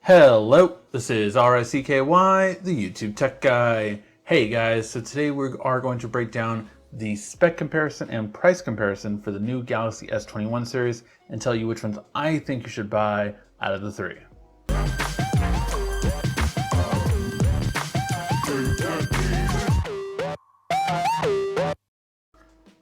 Hello, this is RICKY, the YouTube Tech Guy. Hey guys, so today we are going to break down the spec comparison and price comparison for the new Galaxy S21 series and tell you which ones I think you should buy out of the three.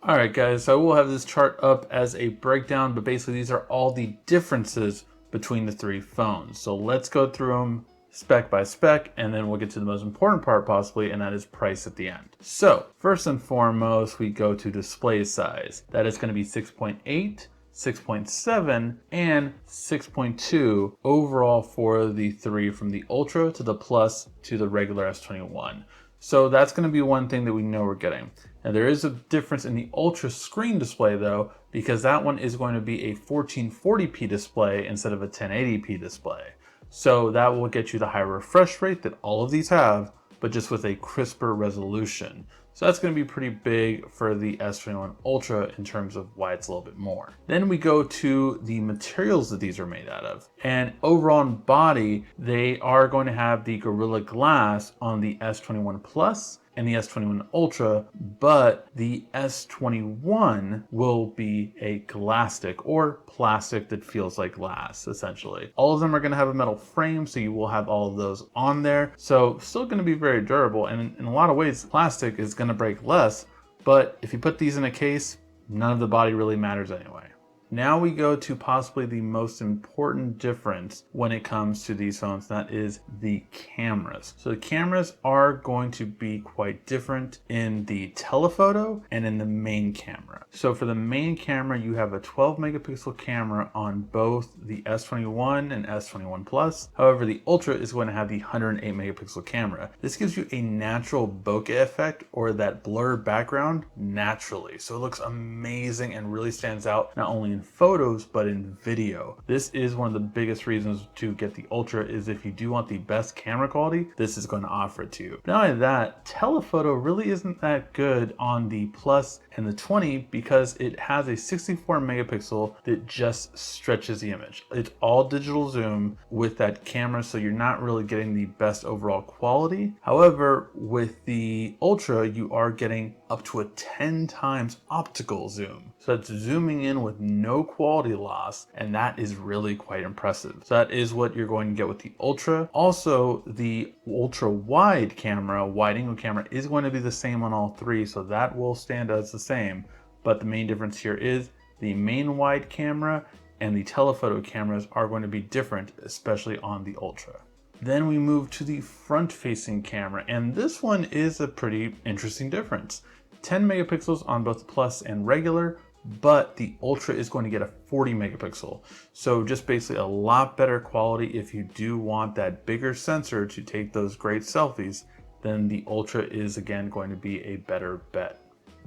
Alright guys, so I will have this chart up as a breakdown, but basically these are all the differences between the three phones. So let's go through them spec by spec, and then we'll get to the most important part possibly, and that is price at the end. So first and foremost, we go to display size. That is going to be 6.8, 6.7, and 6.2 overall for the three, from the Ultra to the Plus to the regular S21. So that's going to be one thing that we know we're getting. Now there is a difference in the Ultra screen display though, because that one is going to be a 1440p display instead of a 1080p display. So that will get you the high refresh rate that all of these have, but just with a crisper resolution. So that's going to be pretty big for the S21 Ultra in terms of why it's a little bit more. Then we go to the materials that these are made out of. And overall in body, they are going to have the Gorilla Glass on the S21 Plus and the S21 Ultra, but the S21 will be a Glastic, or plastic that feels like glass, essentially. All of them are going to have a metal frame, so you will have all of those on there. So still going to be very durable, and in a lot of ways, plastic is going to break less, but if you put these in a case, none of the body really matters anyway. Now we go to possibly the most important difference when it comes to these phones, that is the cameras. So the cameras are going to be quite different in the telephoto and in the main camera. So for the main camera, you have a 12 megapixel camera on both the S21 and S21 Plus. However, the Ultra is going to have the 108 megapixel camera. This gives you a natural bokeh effect, or that blur background, naturally. So it looks amazing and really stands out, not only in photos but in video. This is one of the biggest reasons to get the Ultra, is if you do want the best camera quality, this is going to offer it to you. Not only that, telephoto really isn't that good on the Plus and the 20 because it has a 64 megapixel that just stretches the image. It's all digital zoom with that camera, so you're not really getting the best overall quality. However, with the Ultra, you are getting up to a 10 times optical zoom. So that's zooming in with no quality loss, and that is really quite impressive. So that is what you're going to get with the Ultra. Also, the ultra wide camera, wide angle camera, is going to be the same on all three, so that will stand as the same. But the main difference here is the main wide camera and the telephoto cameras are going to be different, especially on the Ultra. Then we move to the front facing camera, and this one is a pretty interesting difference. 10 megapixels on both the Plus and regular, but the Ultra is going to get a 40 megapixel. So just basically a lot better quality. If you do want that bigger sensor to take those great selfies, then the Ultra is again going to be a better bet.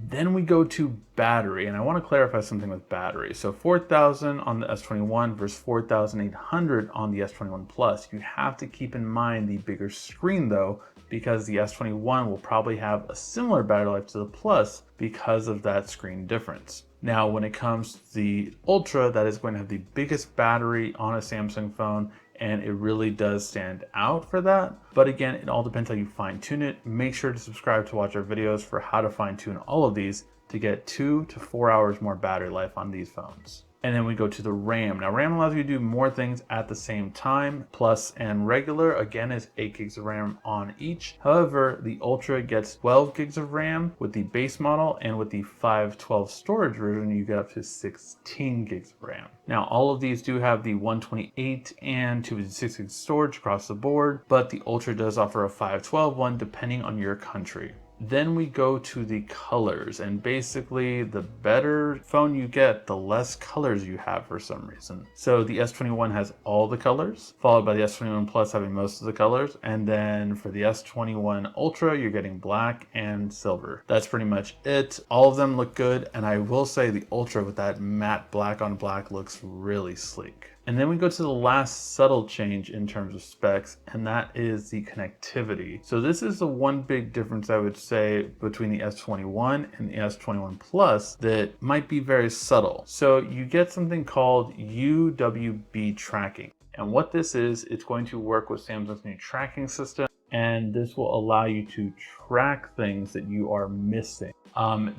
Then we go to battery, and I want to clarify something with battery. So 4,000 on the S21 versus 4,800 on the S21 Plus. You have to keep in mind the bigger screen though, because the S21 will probably have a similar battery life to the Plus because of that screen difference. Now, when it comes to the Ultra, that is going to have the biggest battery on a Samsung phone, and it really does stand out for that. But again, it all depends how you fine tune it. Make sure to subscribe to watch our videos for how to fine tune all of these to get 2 to 4 hours more battery life on these phones. And then we go to the RAM. Now RAM allows you to do more things at the same time. Plus and regular, again, is 8 gigs of RAM on each. However, the Ultra gets 12 gigs of RAM with the base model, and with the 512 storage version, you get up to 16 gigs of RAM. Now, all of these do have the 128 and 256 gigs storage across the board, but the Ultra does offer a 512 one depending on your country. Then we go to the colors, and basically the better phone you get, the less colors you have for some reason. So the S21 has all the colors, followed by the S21 Plus having most of the colors, and then for the S21 Ultra, you're getting black and silver. That's pretty much it. All of them look good, and I will say the Ultra with that matte black on black looks really sleek. And then we go to the last subtle change in terms of specs, and that is the connectivity. So this is the one big difference I would say between the S21 and the S21 Plus that might be very subtle. So you get something called UWB tracking. And what this is, it's going to work with Samsung's new tracking system, and this will allow you to track things that you are missing.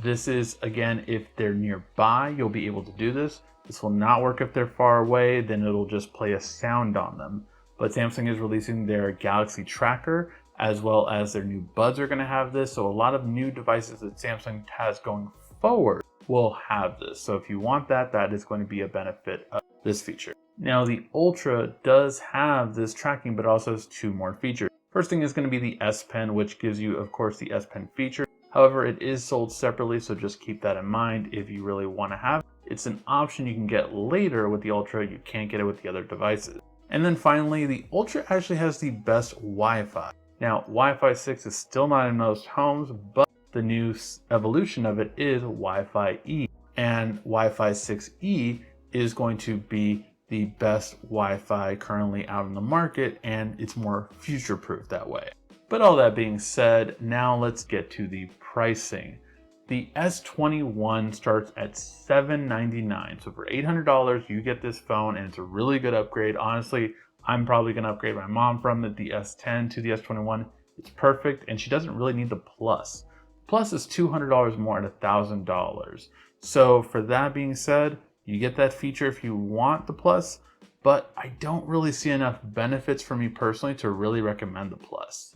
This is, again, if they're nearby, you'll be able to do this. This will not work if they're far away, then it'll just play a sound on them. But Samsung is releasing their Galaxy Tracker, as well as their new buds are going to have this. So a lot of new devices that Samsung has going forward will have this. So if you want that, that is going to be a benefit of this feature. Now the Ultra does have this tracking, but also has two more features. First thing is going to be the S Pen, which gives you, of course, the S Pen feature. However, it is sold separately, so just keep that in mind if you really want to have it. It's an option you can get later with the Ultra. You can't get it with the other devices. And then finally, the Ultra actually has the best Wi-Fi. Now, Wi-Fi 6 is still not in most homes, but the new evolution of it is Wi-Fi E. And Wi-Fi 6E is going to be the best Wi-Fi currently out in the market, and it's more future-proof that way. But all that being said, now let's get to the pricing. The S21 starts at $799, so for $800 you get this phone, and it's a really good upgrade. Honestly, I'm probably going to upgrade my mom from the S10 to the S21. It's perfect, and she doesn't really need the Plus. Plus is $200 more at $1,000. So for that being said, you get that feature if you want the Plus, but I don't really see enough benefits for me personally to really recommend the Plus.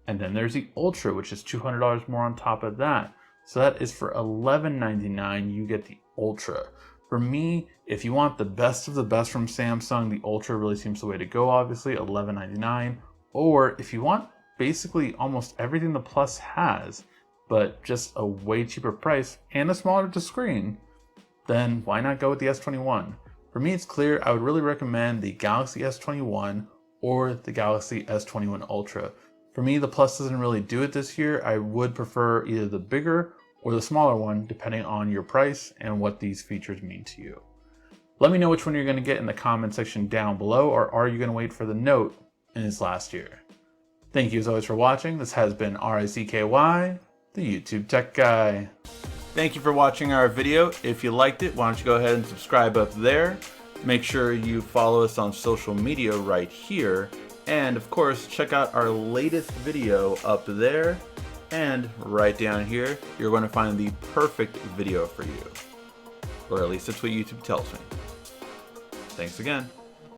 And then there's the Ultra, which is $200 more on top of that. So that is for $1199, you get the Ultra. For me, if you want the best of the best from Samsung, the Ultra really seems the way to go, obviously, $1199. Or if you want basically almost everything the Plus has, but just a way cheaper price and a smaller screen, then why not go with the S21? For me, it's clear I would really recommend the Galaxy S21 or the Galaxy S21 Ultra. For me, the Plus doesn't really do it this year. I would prefer either the bigger or the smaller one, depending on your price and what these features mean to you. Let me know which one you're going to get in the comment section down below, or are you going to wait for the Note in its last year? Thank you as always for watching. This has been RICKY, the YouTube Tech Guy. Thank you for watching our video. If you liked it, why don't you go ahead and subscribe up there. Make sure you follow us on social media right here. And of course, check out our latest video up there. And right down here, you're going to find the perfect video for you. Or at least that's what YouTube tells me. Thanks again.